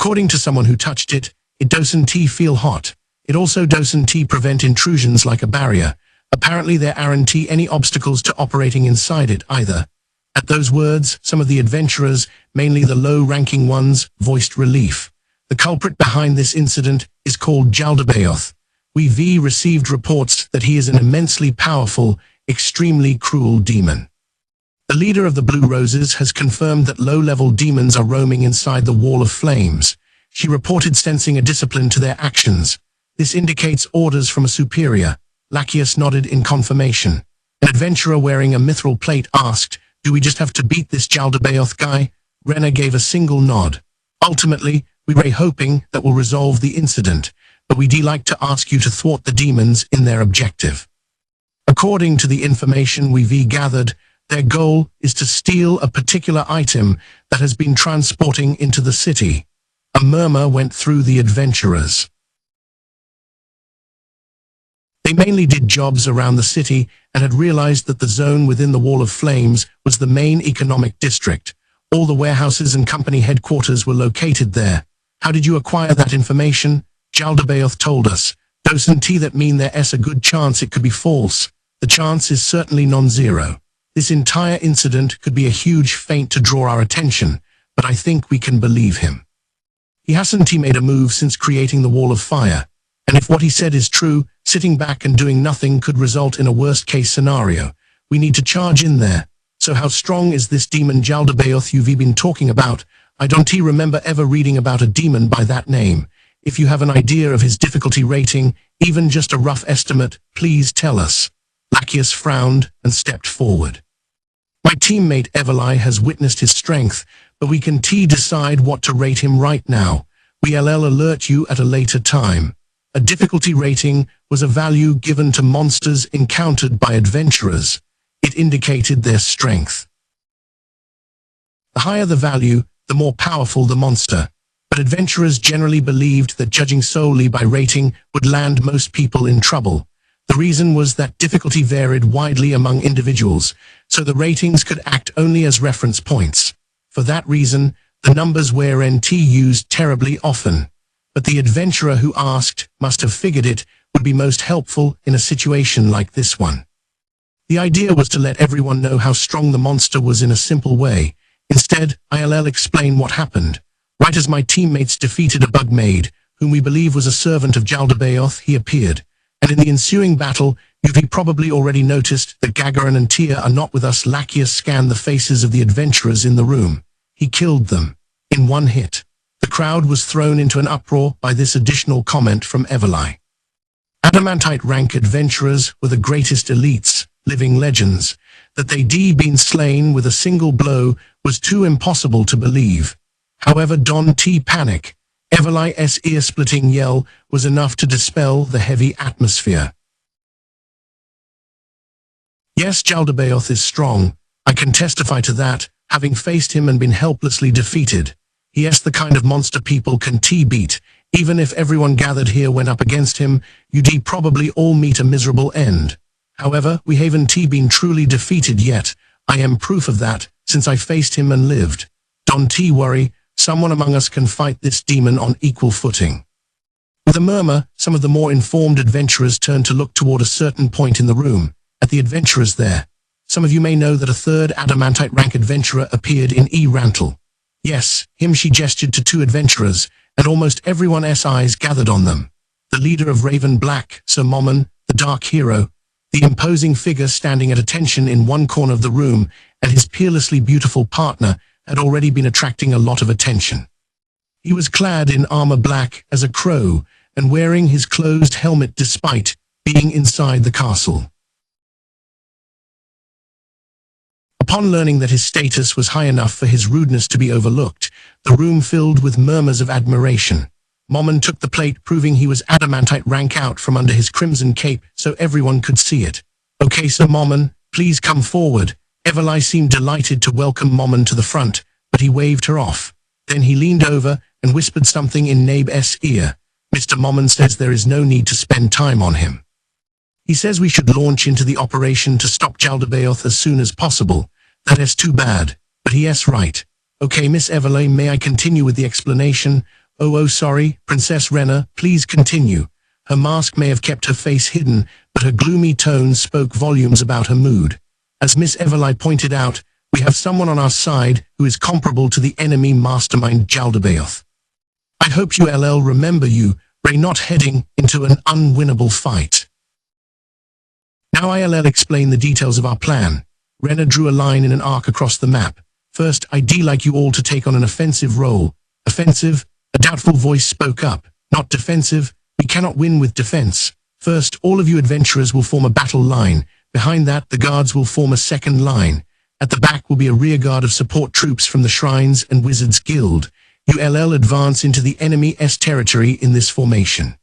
According to someone who touched it, it doesn't feel hot. It also doesn't prevent intrusions like a barrier. Apparently there aren't any obstacles to operating inside it either. At those words, some of the adventurers, mainly the low-ranking ones, voiced relief. The culprit behind this incident is called Jaldabaoth. We've received reports that he is an immensely powerful, extremely cruel demon. The leader of the Blue Roses has confirmed that low-level demons are roaming inside the Wall of Flames. She reported sensing a discipline to their actions. This indicates orders from a superior. Lachius nodded in confirmation. An adventurer wearing a mithril plate asked, "Do we just have to beat this Jaldabaoth guy?" Renna gave a single nod. "Ultimately, we were hoping that will resolve the incident, but we'd like to ask you to thwart the demons in their objective." According to the information we've gathered, their goal is to steal a particular item that has been transporting into the city. A murmur went through the adventurers. They mainly did jobs around the city and had realized that the zone within the Wall of Flames was the main economic district. All the warehouses and company headquarters were located there. "How did you acquire that information?" Jaldabaoth told us. "Doesn't that mean there's a good chance it could be false? The chance is certainly non-zero. This entire incident could be a huge feint to draw our attention, but I think we can believe him. He hasn't made a move since creating the Wall of Fire. And if what he said is true, sitting back and doing nothing could result in a worst-case scenario. We need to charge in there. So how strong is this demon Jaldabaoth you've been talking about? I don't remember ever reading about a demon by that name. If you have an idea of his difficulty rating, even just a rough estimate, please tell us." Lachius frowned and stepped forward. "My teammate Everly has witnessed his strength, but we can decide what to rate him right now. We'll alert you at a later time." A difficulty rating was a value given to monsters encountered by adventurers. It indicated their strength. The higher the value, the more powerful the monster. But adventurers generally believed that judging solely by rating would land most people in trouble. The reason was that difficulty varied widely among individuals, so the ratings could act only as reference points. For that reason, the numbers weren't used terribly often. But the adventurer who asked must have figured it would be most helpful in a situation like this one. The idea was to let everyone know how strong the monster was in a simple way. Instead, I'll explain what happened. Right as my teammates defeated a bug maid, whom we believe was a servant of Jaldabaoth, he appeared. And in the ensuing battle, you've probably already noticed that Gagarin and Tia are not with us. Lachius scanned the faces of the adventurers in the room. He killed them. In one hit. The crowd was thrown into an uproar by this additional comment from Everly. Adamantite rank adventurers were the greatest elites, living legends. That they'd been slain with a single blow was too impossible to believe. However, don't panic. Everly's ear-splitting yell was enough to dispel the heavy atmosphere. "Yes, Jaldabaoth is strong. I can testify to that, having faced him and been helplessly defeated. He is the kind of monster people can beat. Even if everyone gathered here went up against him, you'd probably all meet a miserable end. However, we haven't been truly defeated yet. I am proof of that, since I faced him and lived. Don't worry, someone among us can fight this demon on equal footing." With a murmur, some of the more informed adventurers turned to look toward a certain point in the room, at the adventurers there. Some of you may know that a third Adamantite rank adventurer appeared in Rantle. "Yes, him," she gestured to two adventurers, and almost everyone's eyes gathered on them. The leader of Raven Black, Sir Momon, the Dark Hero, the imposing figure standing at attention in one corner of the room, and his peerlessly beautiful partner had already been attracting a lot of attention. He was clad in armor black as a crow, and wearing his closed helmet despite being inside the castle. Upon learning that his status was high enough for his rudeness to be overlooked, the room filled with murmurs of admiration. Momon took the plate, proving he was Adamantite rank out from under his crimson cape so everyone could see it. "Okay, Sir Momon, please come forward." Everly seemed delighted to welcome Momon to the front, but he waved her off. Then he leaned over and whispered something in Nabe's ear. "Mr. Momon says there is no need to spend time on him. He says we should launch into the operation to stop Jaldabaoth as soon as possible. That is too bad, but he is right. Okay, Miss Everly, may I continue with the explanation? Oh, sorry, Princess Rena, please continue. Her mask may have kept her face hidden, but her gloomy tones spoke volumes about her mood. As Miss Everly pointed out, we have someone on our side who is comparable to the enemy mastermind Jaldabaoth. I hope you remember you, Ray, not heading into an unwinnable fight. Now I'll explain the details of our plan. Rena drew a line in an arc across the map. First, I'd like you all to take on an offensive role. Offensive? A doubtful voice spoke up. Not defensive. We cannot win with defense. First, all of you adventurers will form a battle line. Behind that, the guards will form a second line. At the back will be a rear guard of support troops from the Shrines and Wizards Guild. You advance into the enemy's territory in this formation.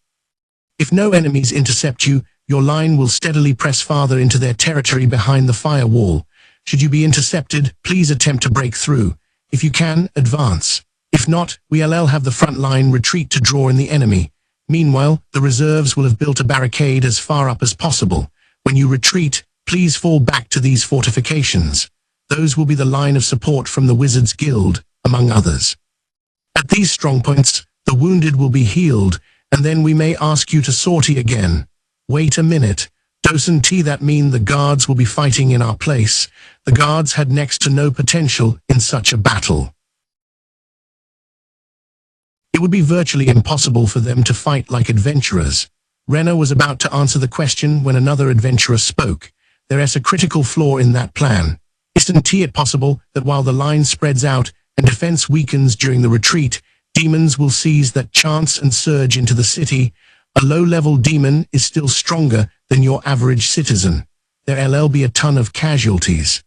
If no enemies intercept you, your line will steadily press farther into their territory behind the firewall. Should you be intercepted, please attempt to break through. If you can, advance. If not, we'll have the front line retreat to draw in the enemy. Meanwhile, the reserves will have built a barricade as far up as possible. When you retreat, please fall back to these fortifications. Those will be the line of support from the Wizards Guild, among others. At these strongpoints, the wounded will be healed, and then we may ask you to sortie again. Wait a minute. Doesn't that mean the guards will be fighting in our place? The guards had next to no potential in such a battle. It would be virtually impossible for them to fight like adventurers. Rena was about to answer the question when another adventurer spoke. There is a critical flaw in that plan. Isn't it possible that while the line spreads out and defense weakens during the retreat, demons will seize that chance and surge into the city? A low-level demon is still stronger than your average citizen. There'll be a ton of casualties.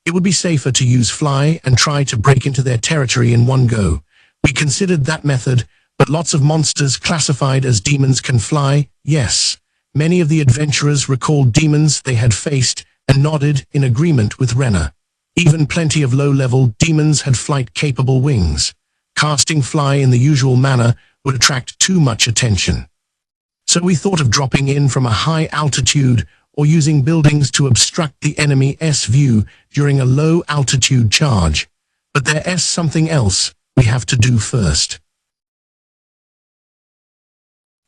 It would be safer to use fly and try to break into their territory in one go. We considered that method, but lots of monsters classified as demons can fly, yes. Many of the adventurers recalled demons they had faced and nodded in agreement with Rena. Even plenty of low-level demons had flight-capable wings. Casting fly in the usual manner would attract too much attention. So we thought of dropping in from a high altitude or using buildings to obstruct the enemy's view during a low-altitude charge. But there's something else we have to do first.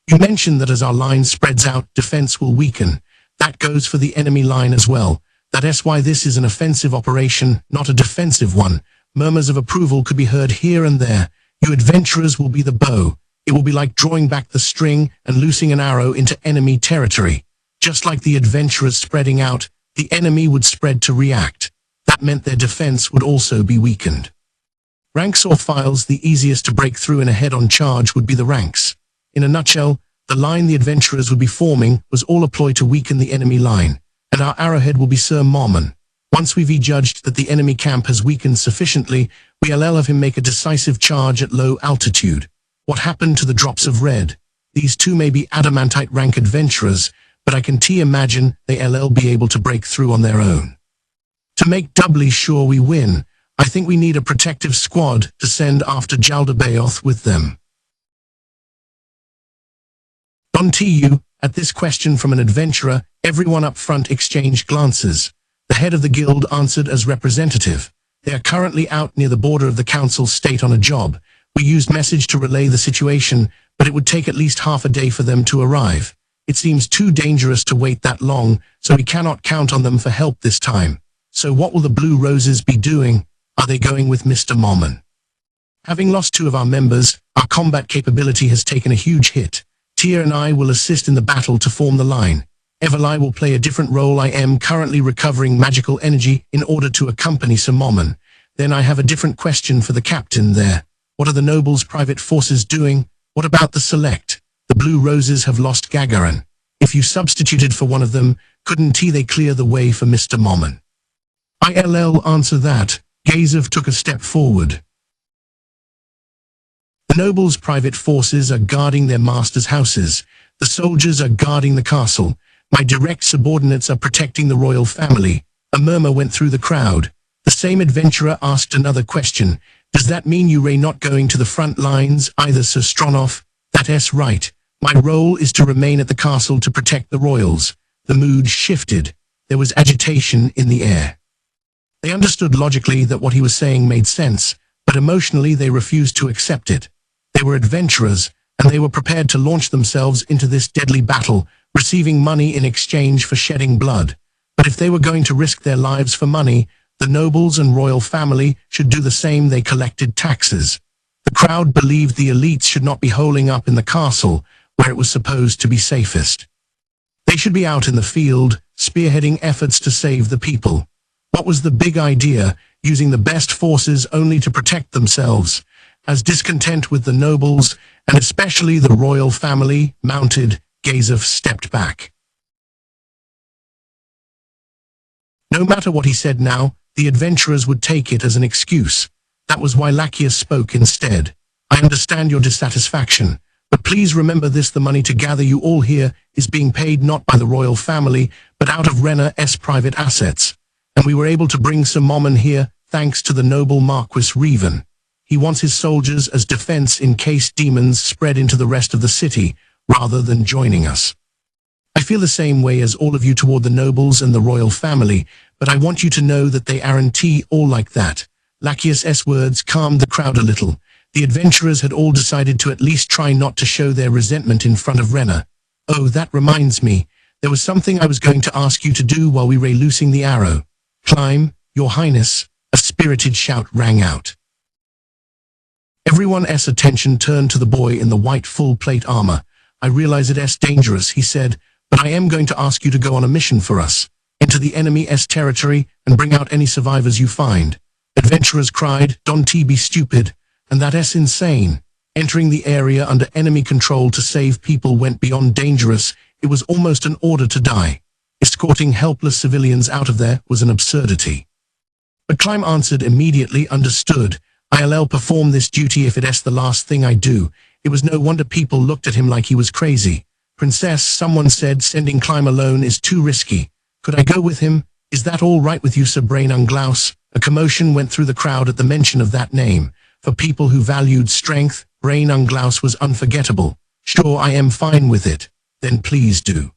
You mentioned that as our line spreads out, defense will weaken. That goes for the enemy line as well. That's why this is an offensive operation, not a defensive one. Murmurs of approval could be heard here and there. You adventurers will be the bow. It will be like drawing back the string and loosing an arrow into enemy territory. Just like the adventurers spreading out, the enemy would spread to react. That meant their defense would also be weakened. Ranks or files, the easiest to break through in a head-on charge would be the ranks. In a nutshell, the line the adventurers would be forming was all a ploy to weaken the enemy line, and our arrowhead will be Sir Mormon. Once we've judged that the enemy camp has weakened sufficiently, we'll have him make a decisive charge at low altitude. What happened to the drops of red? These two may be adamantite rank adventurers, but I can imagine they'll be able to break through on their own. To make doubly sure we win, I think we need a protective squad to send after Jaldabaoth with them. On TU, at this question from an adventurer, everyone up front exchanged glances. The head of the guild answered as representative. They are currently out near the border of the council state on a job. We used message to relay the situation, but it would take at least half a day for them to arrive. It seems too dangerous to wait that long, so we cannot count on them for help this time. So what will the Blue Roses be doing? Are they going with Mr. Mormon? Having lost two of our members, our combat capability has taken a huge hit. Tia and I will assist in the battle to form the line. Everly will play a different role. I am currently recovering magical energy in order to accompany Sir Mormon. Then I have a different question for the captain there. What are the nobles' private forces doing? What about the select? The Blue Roses have lost Gagarin. If you substituted for one of them, couldn't they clear the way for Mr. Mormon? I'll answer that. Gazov took a step forward. The nobles' private forces are guarding their masters' houses. The soldiers are guarding the castle. My direct subordinates are protecting the royal family. A murmur went through the crowd. The same adventurer asked another question. Does that mean you're not going to the front lines either, Sir Stronov? That's right. My role is to remain at the castle to protect the royals. The mood shifted. There was agitation in the air. They understood logically that what he was saying made sense, but emotionally they refused to accept it. They were adventurers, and they were prepared to launch themselves into this deadly battle, receiving money in exchange for shedding blood. But if they were going to risk their lives for money, the nobles and royal family should do the same. They collected taxes. The crowd believed the elites should not be holing up in the castle, where it was supposed to be safest. They should be out in the field, spearheading efforts to save the people. What was the big idea, using the best forces only to protect themselves? As discontent with the nobles, and especially the royal family, mounted, Decisive stepped back. No matter what he said now, the adventurers would take it as an excuse. That was why Lachius spoke instead. I understand your dissatisfaction, but please remember this: the money to gather you all here is being paid not by the royal family, but out of Renner's private assets. And we were able to bring Sir Momon here, thanks to the noble Marquis Revan. He wants his soldiers as defense in case demons spread into the rest of the city, rather than joining us. I feel the same way as all of you toward the nobles and the royal family, but I want you to know that they aren't all like that. Lachius's words calmed the crowd a little. The adventurers had all decided to at least try not to show their resentment in front of Renner. Oh, that reminds me. There was something I was going to ask you to do while we were loosing the arrow. Climb, Your Highness, a spirited shout rang out. Everyone's attention turned to the boy in the white full-plate armor. I realize it's dangerous, he said, but I am going to ask you to go on a mission for us. Enter the enemy's territory and bring out any survivors you find. Adventurers cried, "Don't be stupid," and that's insane. Entering the area under enemy control to save people went beyond dangerous. It was almost an order to die. Escorting helpless civilians out of there was an absurdity. But Climb answered immediately, "Understood. I'll perform this duty if it's the last thing I do." It was no wonder people looked at him like he was crazy. "Princess," someone said, "sending Climb alone is too risky. Could I go with him? Is that all right with you, Sir Brain Unglaus?" A commotion went through the crowd at the mention of that name. For people who valued strength, Brain Unglaus was unforgettable. "Sure, I am fine with it." "Then please do."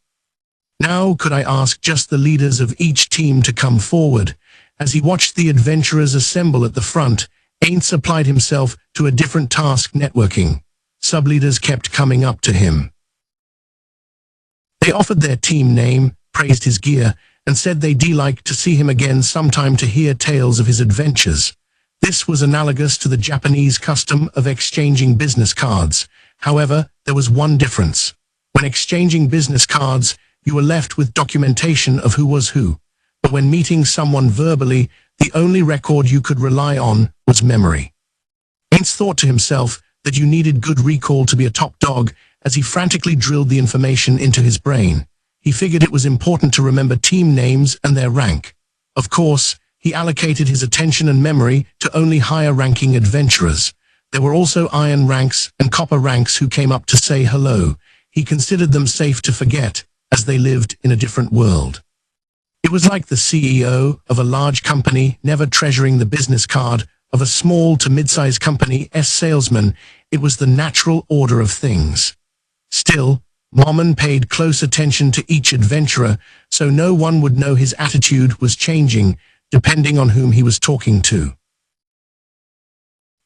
"Now could I ask just the leaders of each team to come forward?" As he watched the adventurers assemble at the front, Aints applied himself to a different task: networking. Subleaders kept coming up to him. They offered their team name, praised his gear, and said they'd like to see him again sometime to hear tales of his adventures. This was analogous to the Japanese custom of exchanging business cards. However, there was one difference. When exchanging business cards, you were left with documentation of who was who. But when meeting someone verbally, the only record you could rely on was memory. Aints thought to himself that you needed good recall to be a top dog as he frantically drilled the information into his brain. He figured it was important to remember team names and their rank. Of course, he allocated his attention and memory to only higher-ranking adventurers. There were also iron ranks and copper ranks who came up to say hello. He considered them safe to forget, as they lived in a different world. It was like the CEO of a large company never treasuring the business card of a small to mid-sized company's salesman. It was the natural order of things. Still, Momon paid close attention to each adventurer, so no one would know his attitude was changing, depending on whom he was talking to.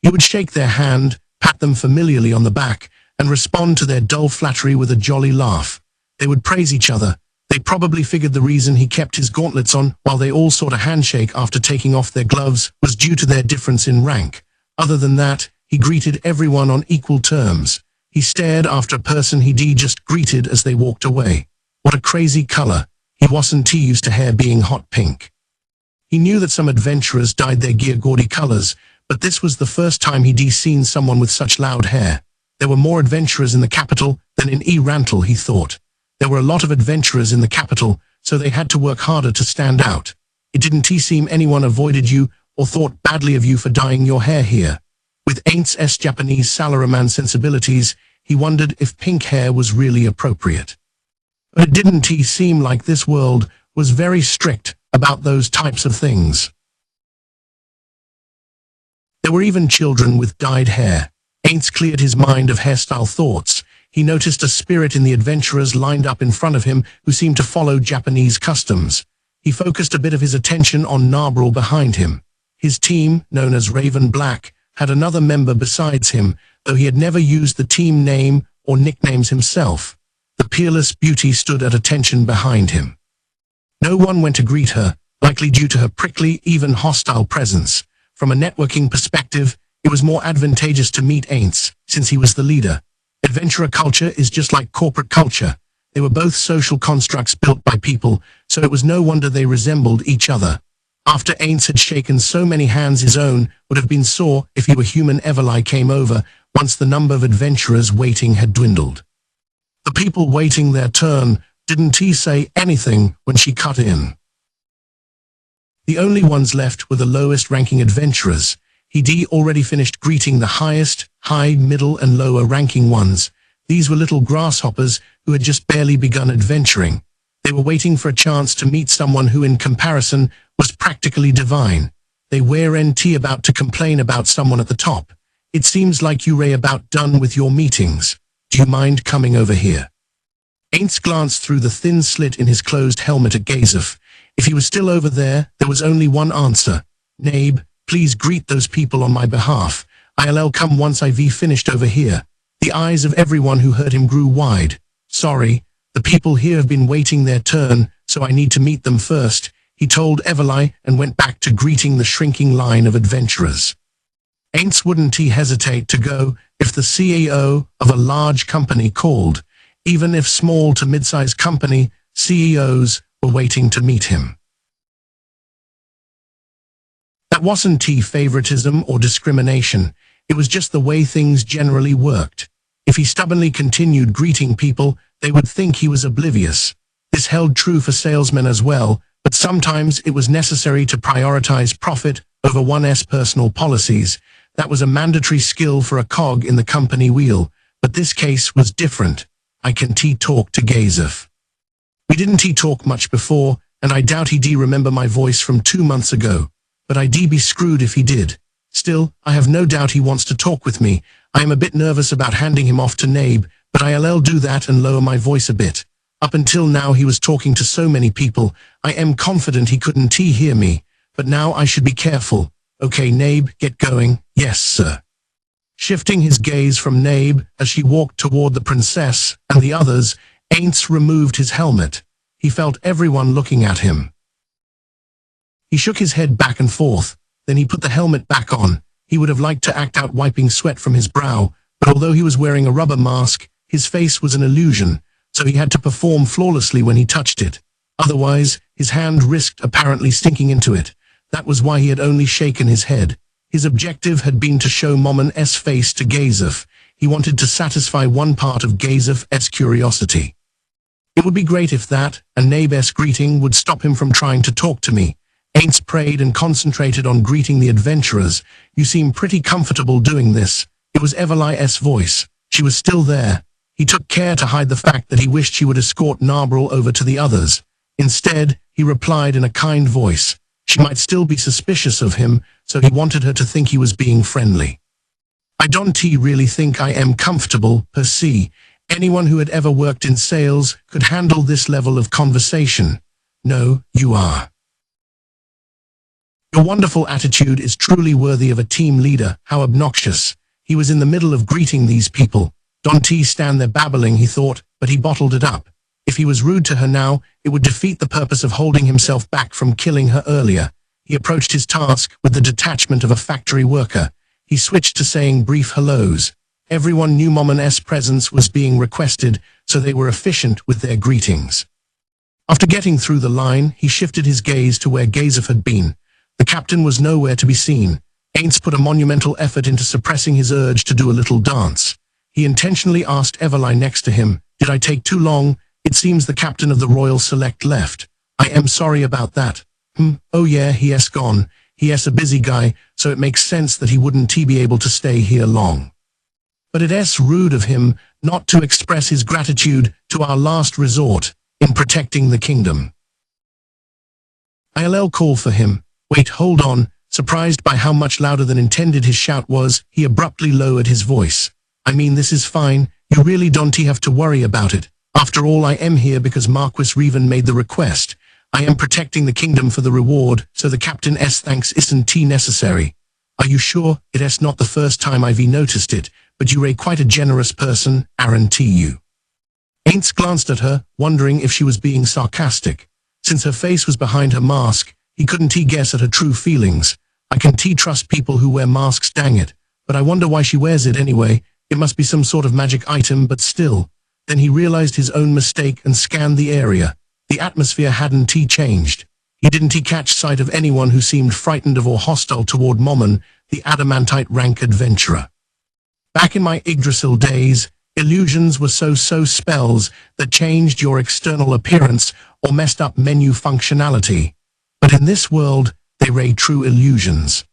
He would shake their hand, pat them familiarly on the back, and respond to their dull flattery with a jolly laugh. They would praise each other. They probably figured the reason he kept his gauntlets on while they all sought a handshake after taking off their gloves was due to their difference in rank. Other than that, he greeted everyone on equal terms. He stared after a person he'd just greeted as they walked away. What a crazy color. He wasn't used to hair being hot pink. He knew that some adventurers dyed their gear gaudy colors, but this was the first time he'd seen someone with such loud hair. There were more adventurers in the capital than in Rantle, he thought. There were a lot of adventurers in the capital, so they had to work harder to stand out. It didn't seem anyone avoided you or thought badly of you for dyeing your hair here. With Aints' Japanese salaryman sensibilities, he wondered if pink hair was really appropriate. But it didn't seem like this world was very strict about those types of things. There were even children with dyed hair. Aints cleared his mind of hairstyle thoughts. He noticed a spirit in the adventurers lined up in front of him who seemed to follow Japanese customs. He focused a bit of his attention on Nazarick behind him. His team, known as Raven Black, had another member besides him, though he had never used the team name or nicknames himself. The peerless beauty stood at attention behind him. No one went to greet her, likely due to her prickly, even hostile presence. From a networking perspective, it was more advantageous to meet Aints, since he was the leader. Adventurer culture is just like corporate culture. They were both social constructs built by people, so it was no wonder they resembled each other. After Aints had shaken so many hands, his own would have been sore if he were human. Everly came over once the number of adventurers waiting had dwindled. The people waiting their turn didn't say anything when she cut in. The only ones left were the lowest-ranking adventurers. He'd already finished greeting the highest, high, middle, and lower-ranking ones. These were little grasshoppers who had just barely begun adventuring. They were waiting for a chance to meet someone who, in comparison, was practically divine. They weren't about to complain about someone at the top. It seems like you're about done with your meetings. Do you mind coming over here? Aints glanced through the thin slit in his closed helmet at Gazef. If he was still over there, there was only one answer. Nabe, please greet those people on my behalf. I'll come once I've finished over here. The eyes of everyone who heard him grew wide. Sorry, the people here have been waiting their turn, so I need to meet them first, he told Everly, and went back to greeting the shrinking line of adventurers. Aints wouldn't hesitate to go if the CEO of a large company called. Even if small to mid-sized company, CEOs were waiting to meet him. That wasn't favoritism or discrimination. It was just the way things generally worked. If he stubbornly continued greeting people, they would think he was oblivious. This held true for salesmen as well, but sometimes it was necessary to prioritize profit over one's personal policies. That was a mandatory skill for a cog in the company wheel, but this case was different. I can talk to Gazef. We didn't talk much before, and I doubt he'd remember my voice from 2 months ago, but I'd be screwed if he did. Still, I have no doubt he wants to talk with me. I am a bit nervous about handing him off to Nabe, but I'll do that and lower my voice a bit. Up until now he was talking to so many people, I am confident he couldn't hear me, but now I should be careful. Okay, Nabe, get going. Yes, sir. Shifting his gaze from Nabe as she walked toward the princess and the others, Aints removed his helmet. He felt everyone looking at him. He shook his head back and forth, then he put the helmet back on. He would have liked to act out wiping sweat from his brow, but although he was wearing a rubber mask, his face was an illusion, so he had to perform flawlessly when he touched it. Otherwise, his hand risked apparently stinking into it. That was why he had only shaken his head. His objective had been to show Mommon's face to Gazef. He wanted to satisfy one part of Gazef's curiosity. It would be great if that, and Nabe's greeting, would stop him from trying to talk to me. Aints prayed and concentrated on greeting the adventurers. You seem pretty comfortable doing this. It was Everly's voice. She was still there. He took care to hide the fact that he wished she would escort Narbril over to the others. Instead, he replied in a kind voice. She might still be suspicious of him, so he wanted her to think he was being friendly. I don't really think I am comfortable, per se. Anyone who had ever worked in sales could handle this level of conversation. No, you are. Your wonderful attitude is truly worthy of a team leader. How obnoxious. He was in the middle of greeting these people. Don't stand there babbling, he thought, but he bottled it up. If he was rude to her now, it would defeat the purpose of holding himself back from killing her earlier. He approached his task with the detachment of a factory worker. He switched to saying brief hellos. Everyone knew Mommon's presence was being requested, so they were efficient with their greetings. After getting through the line, he shifted his gaze to where Gazef had been. The captain was nowhere to be seen. Aints put a monumental effort into suppressing his urge to do a little dance. He intentionally asked Everly next to him, "Did I take too long? It seems the captain of the Royal Select left. I am sorry about that." Oh yeah, he's gone. He's a busy guy, so it makes sense that he wouldn't be able to stay here long. But it's rude of him not to express his gratitude to our last resort in protecting the kingdom. I'll call for him. Wait, hold on. Surprised by how much louder than intended his shout was, he abruptly lowered his voice. I mean, this is fine. You really don't have to worry about it. After all, I am here because Marquis Revan made the request. I am protecting the kingdom for the reward, so the captain's thanks isn't necessary. Are you sure? It's not the first time I've noticed it, but you Ray quite a generous person, guarantee you. Aints glanced at her, wondering if she was being sarcastic. Since her face was behind her mask, he couldn't guess at her true feelings. I can trust people who wear masks, dang it. But I wonder why she wears it anyway. It must be some sort of magic item, but still. Then he realized his own mistake and scanned the area. The atmosphere hadn't changed. He didn't catch sight of anyone who seemed frightened of or hostile toward Momon, the adamantite rank adventurer. Back in my Yggdrasil days, illusions were so spells that changed your external appearance or messed up menu functionality. But in this world, they ray true illusions.